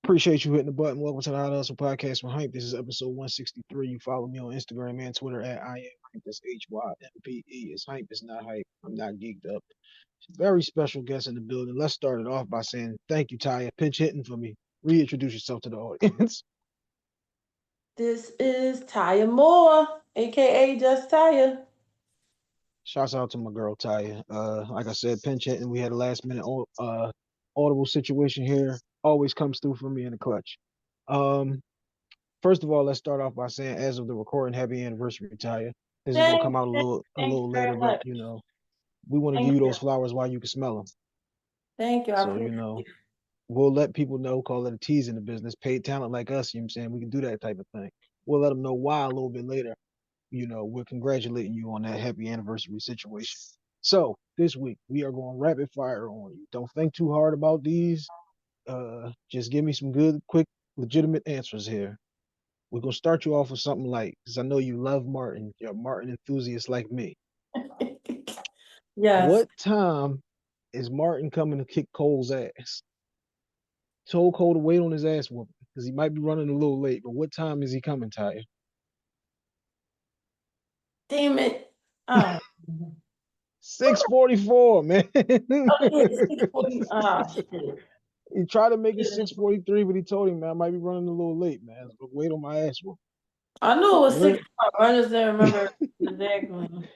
Appreciate you hitting the button. Welcome to the Hot Hustle Podcast with Hype. This is episode 163. You follow me on Instagram and Twitter at I am Hype. That's HYMPE. It's Hype. It's not Hype. I'm not geeked up. Very special guest in the building. Let's start it off by saying thank you, Taya. Pinch hitting for me. Reintroduce yourself to the audience. This is Taya Moore, aka Just Taya. Shouts out to my girl Taya. Like I said, pinch hitting. We had a last minute audible situation here. Always comes through for me in the clutch. Um, First of all, let's start off by saying, as of the recording, happy anniversary, Taya. This is gonna Thank come out a you, little a thank you little later, very but much. we want to give Thank you you. those flowers while you can smell them. Thank you. I So, appreciate it. we'll let people know, call it a tease in the business, paid talent like us, you know what I'm saying? We can do that type of thing. We'll let them know why a little bit later. We're congratulating you on that happy anniversary situation. So this week we are going rapid fire on you. Don't think too hard about these. Just give me some good, quick, legitimate answers here. We're gonna start you off with something light, because I know you love Martin. You're a Martin enthusiast like me. Yes. What time is Martin coming to kick Cole's ass? Told Cole to wait on his ass whooping because he might be running a little late. But what time is he coming, Ty? Damn it. Oh. 6:44, man. Oh yeah, 6:40. Ah, shit. He tried to make it Yeah. 6:43, but he told him, man, I might be running a little late, man. So wait on my ass whooping. I knew it was Where 6 o'clock. I just didn't remember exactly.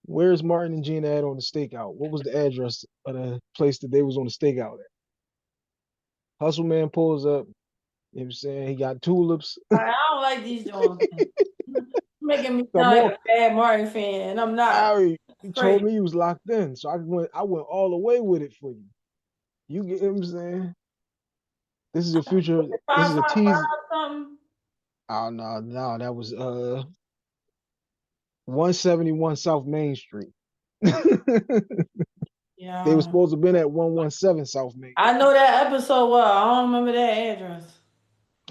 where's Martin and Gina at on the stakeout? What was the address of the place that they was on the stakeout at? Hustle man pulls up. You know what I'm saying? He got tulips. I don't like these joints. Making me Come sound like on, a bad Martin fan, and I'm not. Harry. He told Crazy. me he was locked in. So I went all the way with it for you. You get what I'm saying? This is a future. This Five is a five five tease. something. Oh no, that was 171 South Main Street. They were Yeah. supposed to have been at 117 South Main. I know that episode well. I don't remember that address.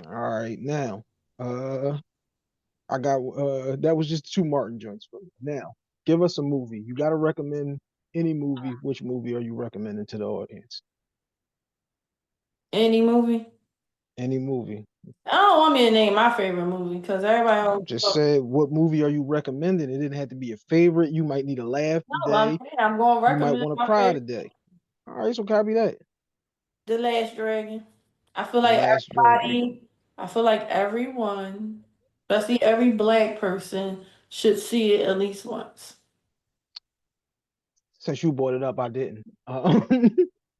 All right, now uh I got that was just two Martin joints for me. Now, give us a movie. You gotta recommend any movie. Which movie are you recommending to the audience? Any movie? Any movie. I don't want me to name my favorite movie because everybody I always just talk. said what movie are you recommending? It didn't have to be a favorite. You might need a laugh No, I'm today. saying I'm going to You might recommend want to my cry favorite, today. All right, so copy that. The Last Dragon. I feel The like Last Dragon. I feel like everyone, especially every black person, should see it at least once. Since you brought it up, I didn't.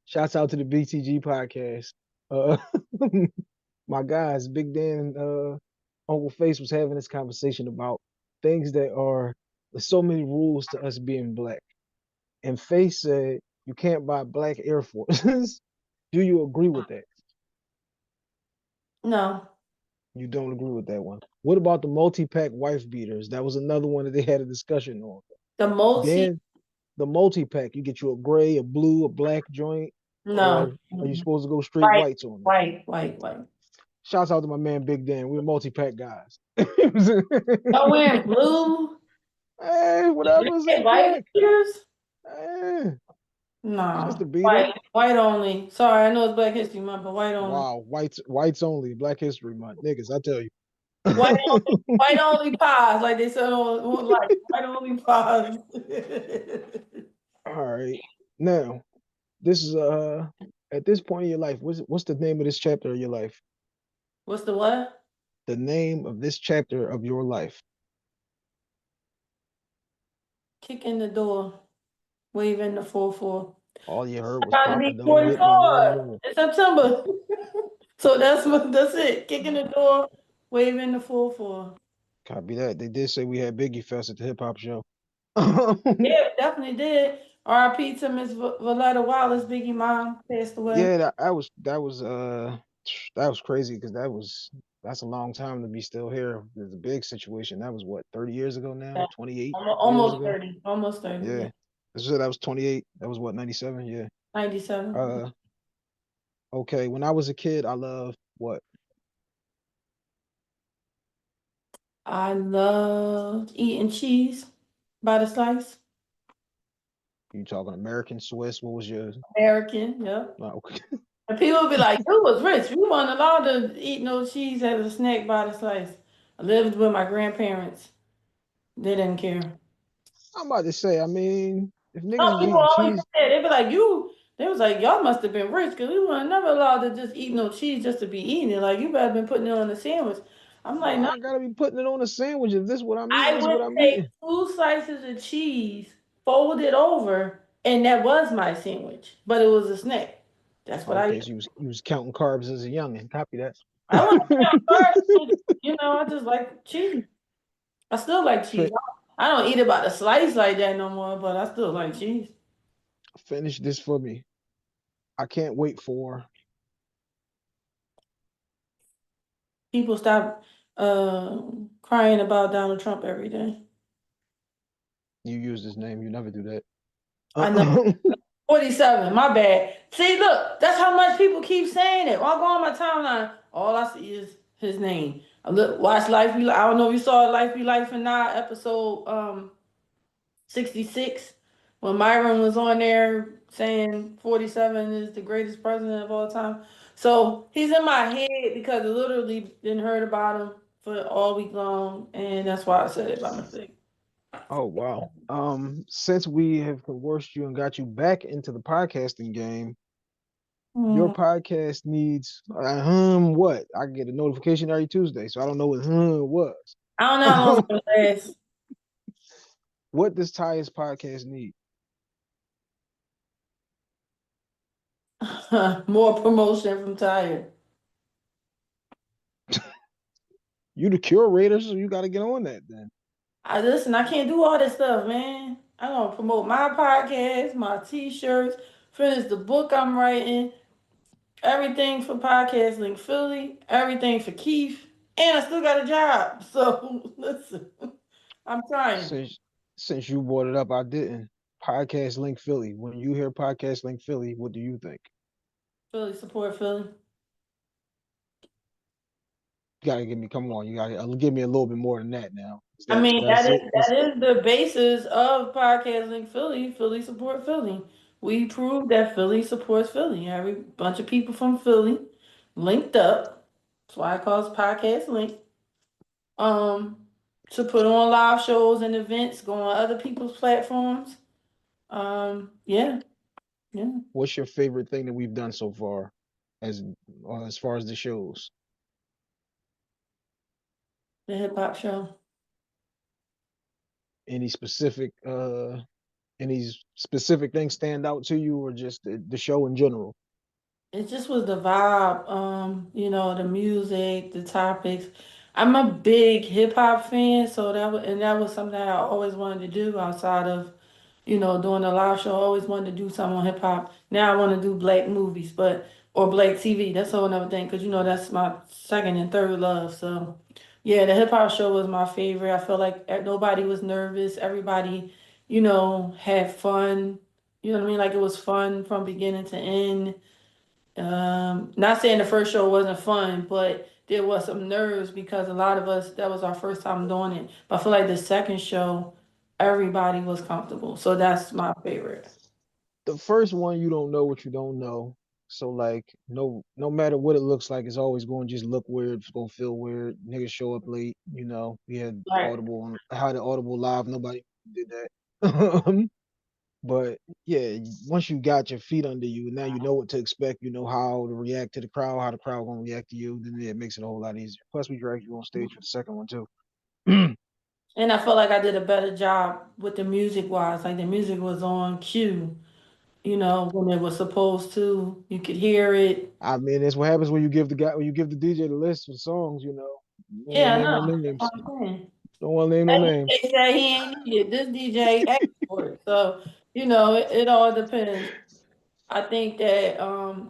Shouts out to the BTG podcast. Uh, my guys, Big Dan and Uncle Face was having this conversation about things that are there's so many rules to us being black. And Face said you can't buy black Air Forces. Do you agree with that? No. You don't agree with that one. What about the multi-pack wife beaters? That was another one that they had a discussion on. The multi, Dan, the multi-pack, you get you a gray, a blue, a black joint, no. or are you supposed to go straight White, whites on it? white. Shouts out to my man Big Dan. We're multi-pack guys. Y'all wearing blue? Hey, whatever is Hey, in white black. beaters? Hey, it's just No. a beater. White only. Sorry, I know it's Black History Month, but white only. Wow, whites only. Black History Month, niggas. I tell you. White white only pies, like they said on like white only pies. All right. Now, this is at this point in your life, what's the name of this chapter of your life? What's the what? The name of this chapter of your life. Kick in the door, waving the 4-4. All you heard was Trying to Papa be don't hit me no 44 more. in September. So that's it. Kicking the door, waving the 4-4. Copy that. They did say we had Biggie Fest at the hip hop show. Yeah, definitely did. R.I.P. to Miss Valletta Wallace, Biggie mom, passed away. Yeah, that was crazy because that's a long time to be still here. There's a big situation. That was what, 30 years ago now? Yeah, 28 years almost ago? 30. Almost 30, yeah. Yeah. So that was 28. That was what, 97? Yeah. 97. Uh okay. When I was a kid, I loved what? I loved eating cheese by the slice. You talking American, Swiss? What was yours? American, yep. Okay. And people be like, "You was rich. We weren't allowed to eat no cheese as a snack by the slice." I lived with my grandparents. They didn't care. I'm about to say, I mean, if No, niggas is people eating always cheese, said they be like, "You." They was like, "Y'all must have been rich because we weren't never allowed to just eat no cheese just to be eating it. Like you better been putting it on a sandwich." I'm like, "No." why I gotta be putting it on a sandwich? If this what I'm eating, I this is would what I'm take eating. 2 slices of cheese, fold it over, and that was my sandwich. But it was a snack. That's what I Okay, used. so you was counting carbs as a youngin. Copy that. I wasn't outside, I just like cheese. I still like cheese. Fin- I don't eat it by the slice like that no more, but I still like cheese. Finish this for me. I can't wait for People stop crying about Donald Trump every day. you use this name. You never do that. I know. Uh, 47, my bad. See, look, that's how much people keep saying it. When I go on my timeline, all I see is his name. I look, watch Life Be Life. I don't know if you saw Life Be Life or not, episode 66, when Myron was on there saying 47 is the greatest president of all time. So he's in my head because I literally didn't heard about him for all week long, and that's why I said it by mistake. oh wow. Since we have coerced you and got you back into the podcasting game, your Hmm. podcast needs what? I get a notification every Tuesday, so I don't know what was. I don't know how long it's gonna last. What does Ty's podcast need? More promotion from Tired. You the curator, so you got to get on that then. I listen, I can't do all this stuff, man. I don't promote my podcast, my t-shirts, finish the book I'm writing, everything for Podcast Link Philly, everything for Keith, and I still got a job. So listen, I'm trying. Since since you brought it up, I didn't. Podcast Link Philly. When you hear Podcast Link Philly, what do you think? Philly support Philly. You gotta give me. Come on, you gotta give me a little bit more than that now. Is I mean, that's it? that is the basis of Podcast Link Philly. Philly support Philly. We proved that Philly supports Philly. Every bunch of people from Philly linked up. That's why it calls Podcast Link. Um, to put on live shows and events, go on other people's platforms. Yeah, yeah. What's your favorite thing that we've done so far, as far as the shows? The hip hop show. Any specific any specific things stand out to you, or just the show in general? It just was the vibe, the music, the topics. I'm a big hip hop fan, so that was something I always wanted to do outside of, doing a live show. I always wanted to do something on hip hop. Now I want to do black movies, or black TV. That's a whole another thing, because that's my second and third love. So yeah, the hip hop show was my favorite. I felt like nobody was nervous. Everybody, had fun. You know what I mean? Like it was fun from beginning to end. Not saying the first show wasn't fun, but there was some nerves because a lot of us, that was our first time doing it. But I feel like the second show, everybody was comfortable. So that's my favorite. The first one, you don't know what you don't know. So like no matter what it looks like, it's always going to just look weird. It's going to feel weird. Niggas show up late. We had Right. Audible on how the Audible live. Nobody did that. But yeah, once you got your feet under you, now you know what to expect. You know how to react to the crowd, how the crowd gonna react to you. Then it makes it a whole lot easier. Plus, we dragged you on stage for the second one too. And I felt like I did a better job with the music wise. Like the music was on cue, when it was supposed to. You could hear it. I mean, that's what happens when you give the DJ the list of songs. You don't want Yeah, to I name no know. That's names. what I'm saying. Don't want to name no That names. DJ said he ain't need it. This DJ asked for it. So, it all depends. I think that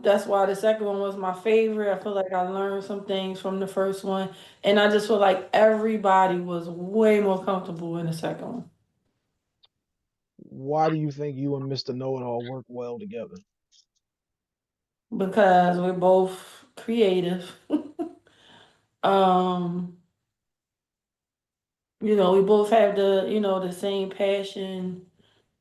that's why the second one was my favorite. I feel like I learned some things from the first one, and I just feel like everybody was way more comfortable in the second one Why do you think you and Mr. Know It All work well together? because we're both creative. um, we both have the same passion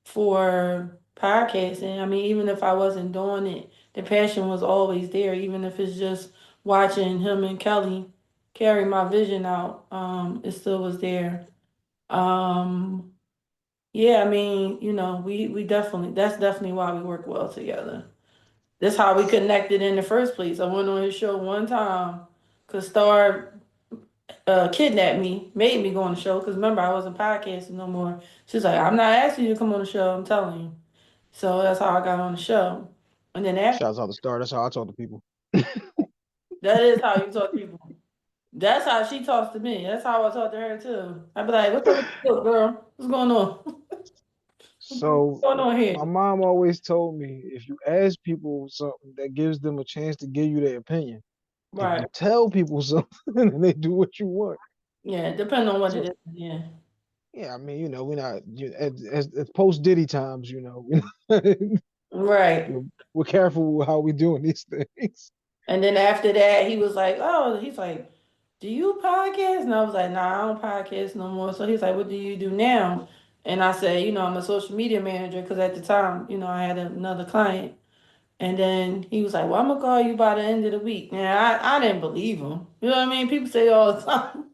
for podcasting. I mean, even if I wasn't doing it the passion was always there, even if it's just watching him and Kelly carry my vision out. It still was there. Um, yeah, I mean, we definitely, that's definitely why we work well together. That's how we connected in the first place. I went on his show one time because Star kidnapped me, made me go on the show. Because remember, I wasn't podcasting no more. She's like, I'm not asking you to come on the show. I'm telling you. So that's how I got on the show. And then after, Shouts out to Star. That's how I talk to people. that is how you talk to people. That's how she talks to me. That's how I talk to her too. I'd be like, "What's up with you, girl? What's going on? What's So going on here?" my mom always told me if you ask people something, that gives them a chance to give you their opinion. If you Right. tell people something, then they do what you want. Yeah. Depending on what it So is. Yeah. yeah, I mean, we're not as post Diddy times, Right. we're careful with how we doing these things. And then after that, he was like, "Oh, he's like, do you podcast?" And I was like, "Nah, I don't podcast no more." So he's like, "What do you do now?" And I said, "I'm a social media manager because at the time, I had another client." And then he was like, "Well, I'm gonna call you by the end of the week." Now I didn't believe him. You know what I mean? People say all the time.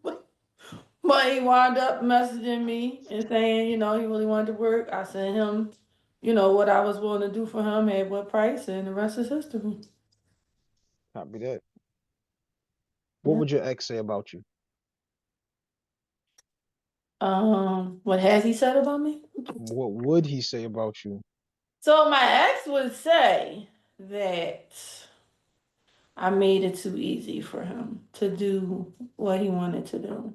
But he wound up messaging me and saying, he really wanted to work. I sent him, what I was willing to do for him at what price, and the rest is history. Copy that. What Yeah. would your ex say about you? What has he said about me? What would he say about you? So my ex would say that I made it too easy for him to do what he wanted to do.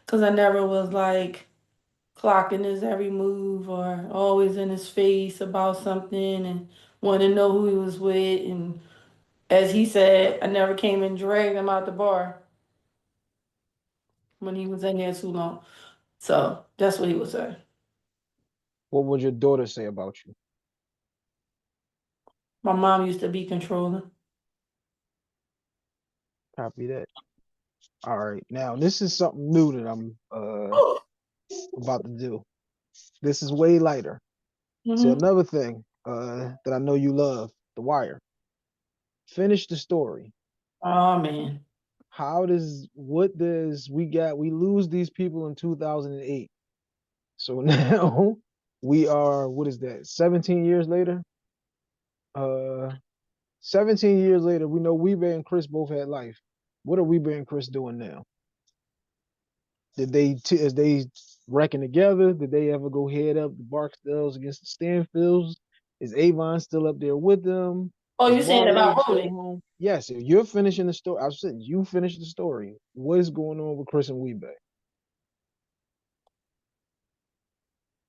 Cause I never was like clocking his every move or always in his face about something and wanting to know who he was with. And as he said, I never came and dragged him out the bar when he was in there too long. So that's what he would say. What would your daughter say about you? My mom used to be controlling. Copy that. All right. Now this is something new that I'm about to do. This is way lighter. See, Hmm. another thing that I know you love, The Wire. Finish the story. Oh man. We lose these people in 2008. So now we are, what is that, 17 years later? Uh 17 years later, we know Weber and Chris both had life. What are Weber and Chris doing now? As they reckon together? Did they ever go head up the Barksdells against the Stanfields? Is Avon still up there with them? Oh, Is you saying about Marlo still Rooney? home? Yes, if you're finishing the story, I said you finish the story. What is going on with Chris and Weber?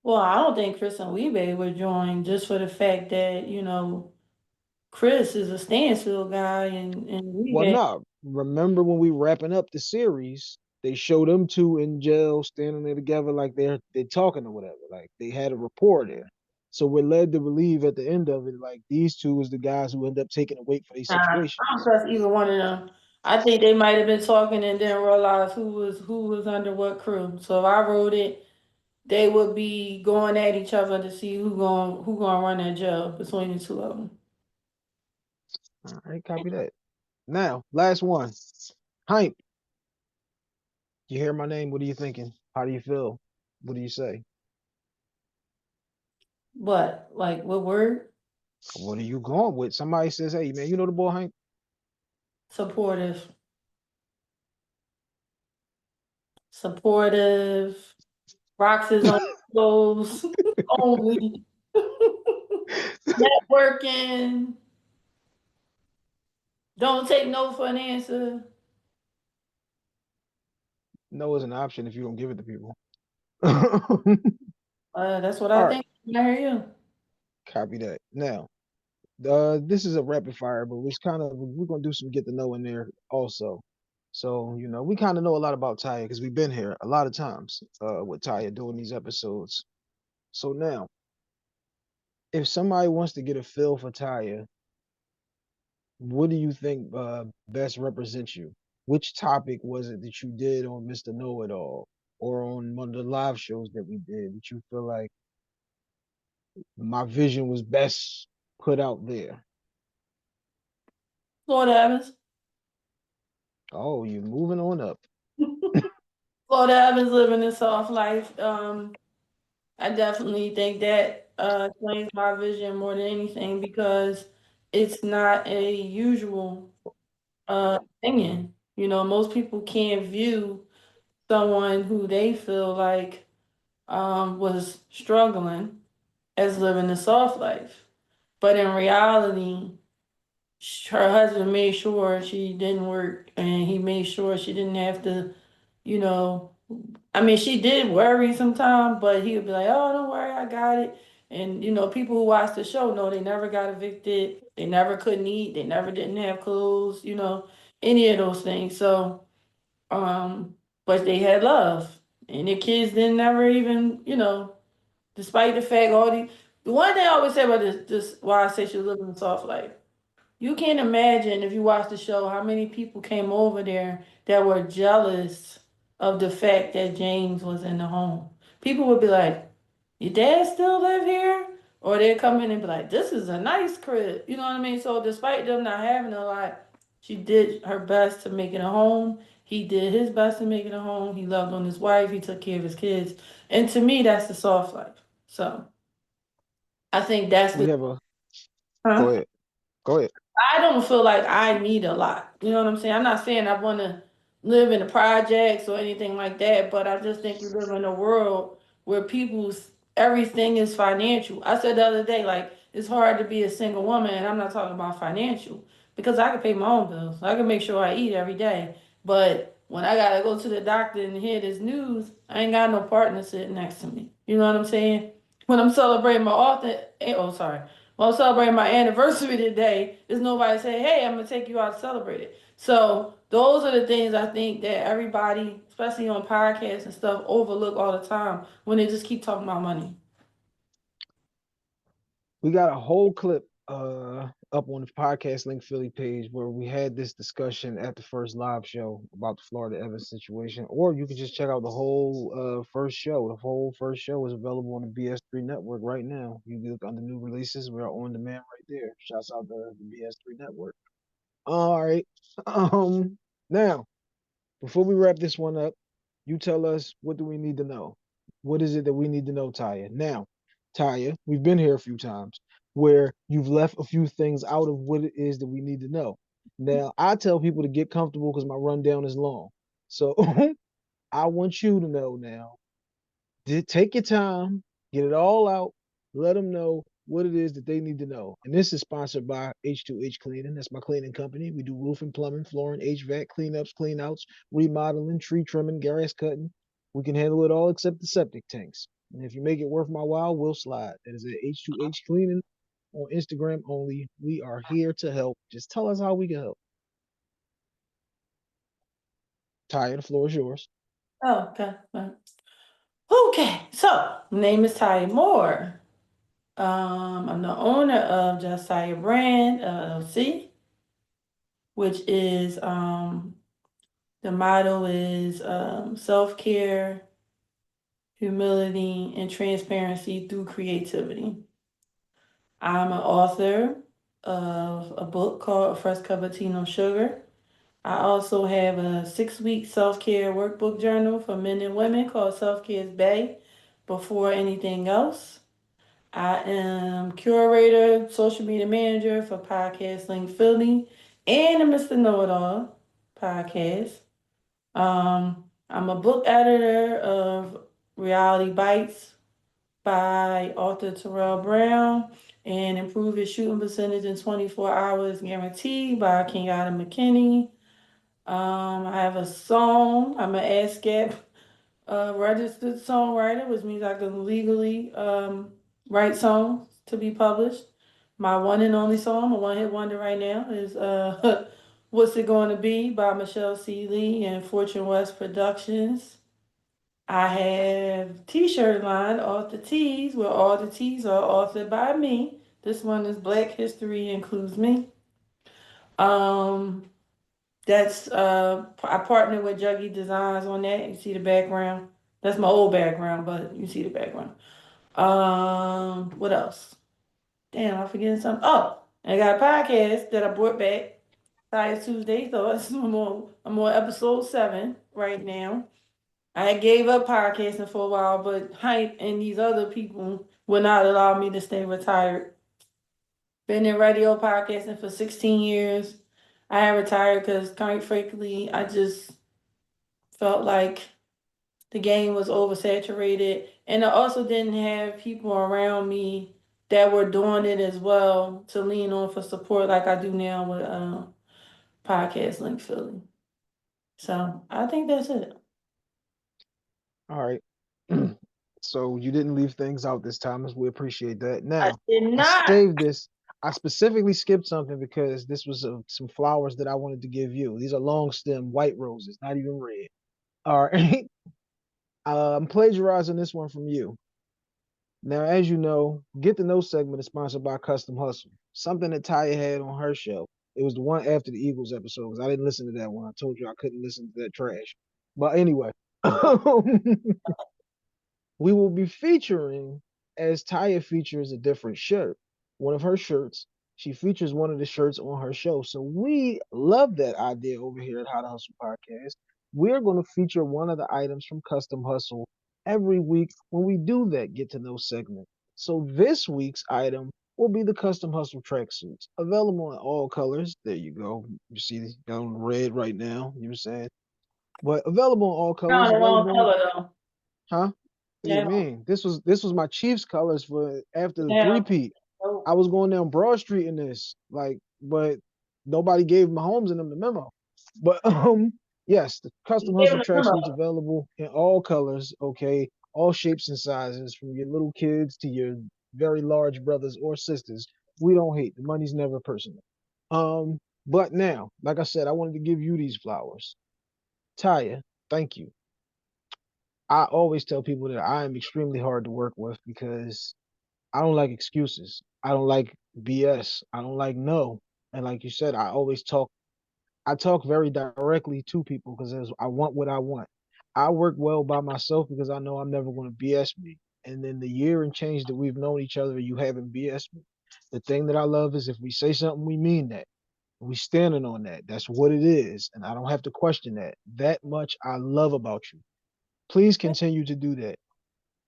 Well, I don't think Chris and Webe would join just for the fact that, Chris is a Stansfield guy and Well, Webe. no. Remember when we wrapping up the series, they showed them two in jail standing there together like they're talking or whatever. Like they had a rapport there. So we're led to believe at the end of it, like these two is the guys who end up taking a weight for these I don't situations. trust either one of them. I think they might have been talking and didn't realize who was under what crew. So if I wrote it, they would be going at each other to see who gonna run that job between the two of them. All right, copy that. Now, last one. Hype. You hear my name? What are you thinking? How do you feel? What do you say? But like what word? What are you going with? Somebody says, hey man, you know the boy Hype? Supportive. Supportive. Rocks his own clothes only. Networking. Don't take no for an answer. No is an option if you don't give it to people. That's what All I right, think. I hear you. copy that. Now, this is a rapid fire, but we're gonna do some get to know in there also. So we kind of know a lot about Taya because we've been here a lot of times with Taya doing these episodes. So now, if somebody wants to get a feel for Taya, what do you think best represents you? Which topic was it that you did on Mr. Know It All or on one of the live shows that we did that you feel like my vision was best put out there? Florida Evans. Oh, you're moving on up. Florida Evans living a soft life. I definitely think that explains my vision more than anything because it's not a usual opinion. You know, most people can't view someone who they feel like was struggling as living a soft life. But in reality, her husband made sure she didn't work and he made sure she didn't have to, you know, I mean, she did worry sometimes, but he would be like, oh, don't worry, I got it. And, you know, people who watch the show know they never got evicted. They never couldn't eat. They never didn't have clothes, you know, any of those things. So, um, but they had love. And their kids didn't never even, you know, despite the fact the one thing I always say about this why I say she was living a soft life. You can't imagine if you watch the show how many people came over there that were jealous of the fact that James was in the home. People would be like, your dad still live here? Or they'd come in and be like, this is a nice crib. You know what I mean? So despite them not having a lot, she did her best to make it a home. He did his best to make it a home. He loved on his wife. He took care of his kids. And to me, that's the soft life. So I think that's We the, have a Go huh? ahead. Go ahead. I don't feel like I need a lot. You know what I'm saying? I'm not saying I want to live in the projects or anything like that, but I just think we live in a world where people's everything is financial. I said the other day, like, it's hard to be a single woman, and I'm not talking about financial because I can pay my own bills. I can make sure I eat every day. But when I got to go to the doctor and hear this news, I ain't got no partner sitting next to me. You know what I'm saying? When I'm celebrating my author, oh, sorry. Well, I'm celebrating my anniversary today. There's nobody saying, hey, I'm going to take you out to celebrate it. So those are the things I think that everybody, especially on podcasts and stuff, overlook all the time when they just keep talking about money. We got a whole clip up on the podcast link Philly page where we had this discussion at the first live show about the Florida Evans situation. Or you can just check out the whole first show. The whole first show is available on the BS3 network right now. You can look under new releases. We are on demand right there. Shouts out to the BS3 network. All right. Now before we wrap this one up, you tell us, what do we need to know? What is it that we need to know, Taya? Now, Taya, we've been here a few times where you've left a few things out of what it is that we need to know. Now, I tell people to get comfortable because my rundown is long. So I want you to know now, take your time, get it all out, let them know what it is that they need to know. And this is sponsored by H2H Cleaning. That's my cleaning company. We do roofing, plumbing, flooring, HVAC, cleanups, cleanouts, remodeling, tree trimming, grass cutting. We can handle it all except the septic tanks. And if you make it worth my while, we'll slide. That is at H2H Cleaning on Instagram only. We are here to help. Just tell us how we can help. Ty, the floor is yours. Oh, okay. Okay, so my name is Ty Moore. I'm the owner of Josiah Brand LLC, which is the motto is self care, humility, and transparency through creativity. I'm an author of a book called Fresh Cappuccino Sugar. I also have a 6-week self care workbook journal for men and women called Self Care's Bay before anything else. I am curator, social media manager for Podcast Link Philly and the Mr. Know It All podcast. I'm a book editor of Reality Bites by author Terrell Brown and Improve Your Shooting Percentage in 24 Hours Guaranteed by Kenyatta McKinney. I have a song. I'm an ASCAP registered songwriter, which means I can legally write songs to be published. My one and only song, my one hit wonder right now, is What's It Going to Be by Michelle C. Lee and Fortune West Productions. I have t-shirt line, Author Tees, where all the tees are authored by me. This one is Black History Includes Me. Um, that's I partnered with Juggy Designs on that. You see the background. That's my old background, but you see the background. What else? Damn, I'm forgetting something. Oh, I got a podcast that I brought back. Tired Tuesday thoughts. I'm on episode 7 right now. I gave up podcasting for a while, but Hype and these other people would not allow me to stay retired. Been in radio podcasting for 16 years. I had retired because, quite frankly, I just felt like the game was oversaturated. And I also didn't have people around me that were doing it as well to lean on for support like I do now with Podcast Link Philly. So I think that's it. All right. So you didn't leave things out this time, as we appreciate that. I Now, did I not. saved this. I specifically skipped something because this was some flowers that I wanted to give you. These are long stem white roses, not even red. All right. I'm plagiarizing this one from you. Now, as you know, Get to Know segment is sponsored by Custom Hustle, something that Taya had on her show. It was the one after the Eagles episode because I didn't listen to that one. I told you I couldn't listen to that trash. But anyway, we will be featuring, as Taya features a different shirt, one of her shirts. She features one of the shirts on her show. So we love that idea over here at How to Hustle Podcast. We're going to feature one of the items from Custom Hustle every week when we do that Get to Know segment. So this week's item will be the Custom Hustle tracksuits, available in all colors. There you go. You see on red right now. You know what I'm saying? But available in all No, colors, the wrong available in, color though. huh? What do you Yeah. mean? This was my Chiefs colors for after the Yeah. three-peat. I was going down Broad Street in this, but nobody gave Mahomes and them the memo. But yes, the You custom gave hustle him the memo. tracksuits available in all colors, okay, all shapes and sizes, from your little kids to your very large brothers or sisters. We don't hate. The money's never personal. But now, like I said, I wanted to give you these flowers. Taya, thank you. I always tell people that I am extremely hard to work with because I don't like excuses. I don't like BS. I don't like no. And like you said, I talk very directly to people because I want what I want. I work well by myself because I know I'm never going to BS me. And then the year and change that we've known each other, you haven't BS me. The thing that I love is if we say something, we mean that. We standing on that. That's what it is. And I don't have to question that. That much I love about you. Please continue to do that.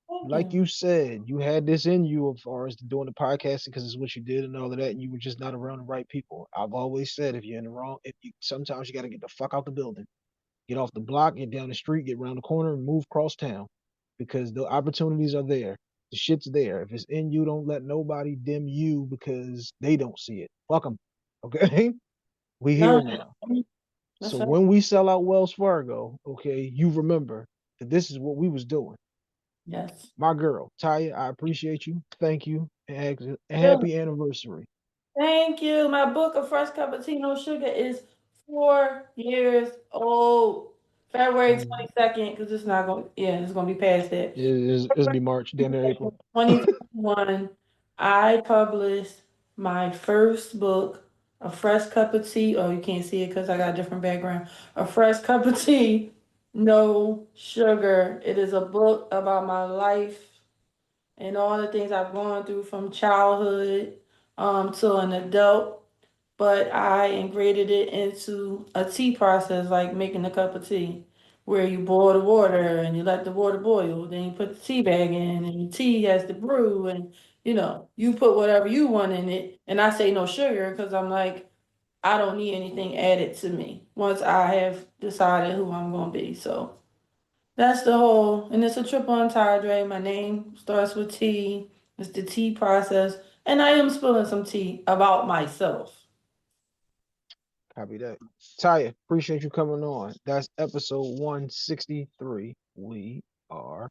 Thank Like you. you said, you had this in you as far as doing the podcasting because it's what you did and all of that, and you were just not around the right people. I've always said if you're in the wrong, if you sometimes you got to get the fuck out the building, get off the block, get down the street, get around the corner, and move across town because the opportunities are there. The shit's there. If it's in you, don't let nobody dim you because they don't see it. Fuck them. Okay, we No, here now. that's So right. when we sell out Wells Fargo, okay, you remember that this is what we was doing. Yes. My girl, Taya, I appreciate you. Thank you. And Good. happy anniversary. Thank you. My book, A Fresh Cappuccino Sugar, is 4 years old. February Mm. 22nd, because it's not going, yeah, it's going to be past that. It'll be March, damn near April. 2021, I published my first book, A Fresh Cup of Tea. Oh, you can't see it because I got a different background. A Fresh Cup of Tea, No Sugar. It is a book about my life and all the things I've gone through from childhood to an adult. But I integrated it into a tea process, like making a cup of tea, where you boil the water and you let the water boil, then you put the tea bag in, and the tea has to brew, and you put whatever you want in it. And I say no sugar because I'm like, I don't need anything added to me once I have decided who I'm gonna be. So that's the whole, and it's a triple entendre. My name starts with T. It's the tea process, and I am spilling some tea about myself. Copy that. Taya, appreciate you coming on. That's episode 163. We are